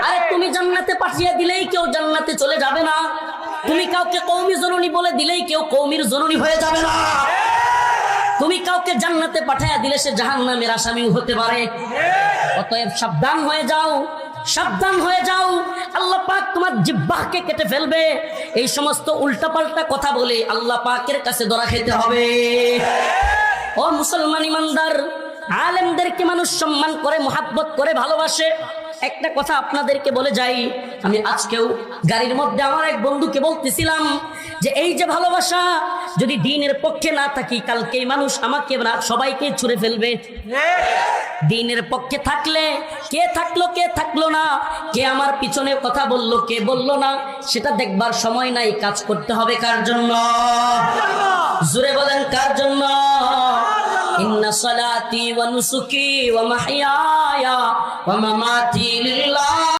আরে তুমি জান্নাতে পাঠিয়ে দিলেই কেউ জান্নাতে চলে যাবে না, তুমি কাউকে কওমি জননী বলে দিলেই কেউ কওমির জননী হয়ে যাবে না। তুমি কাউকে জান্নাতে পাঠিয়ে দিলে সে জাহান্নামের আসামি হতে পারে। অতএব সাবধান হয়ে যাও, সাবধান হয়ে যাও। আল্লাহ পাক তোমার জিহ্বাকে কেটে ফেলবে। এই সমস্ত উল্টাপাল্টা কথা বলে আল্লাহ পাকের কাছে ধরা খেতে হবে। ও মুসলমান ইমানদার, আলেমদেরকে মানুষ সম্মান করে, মোহাব্বত করে, ভালোবাসে। একটা কথা আপনাদেরকে বলে যাই, আমি আজকেও গাড়ির মধ্যে আমার এক বন্ধুকে বলতেছিলাম যে এই যে ভালোবাসা, যদি দ্বীনের পক্ষে না থাকি কালকে মানুষ আমাকে না সবাইকে ছুঁড়ে ফেলবে। দ্বীনের পক্ষে থাকলে কে থাকলো কে থাকলো না, কে আমার পিছনে কথা বললো কে বললো না, সেটা দেখবার সময় নাই। কাজ করতে হবে কার জন্য? জোরে বলেন কার জন্য? ইন্না সালাতি ওয়া নুসুকি ওয়া মাহইয়ায়া ওয়া মামাতি লিল্লাহ।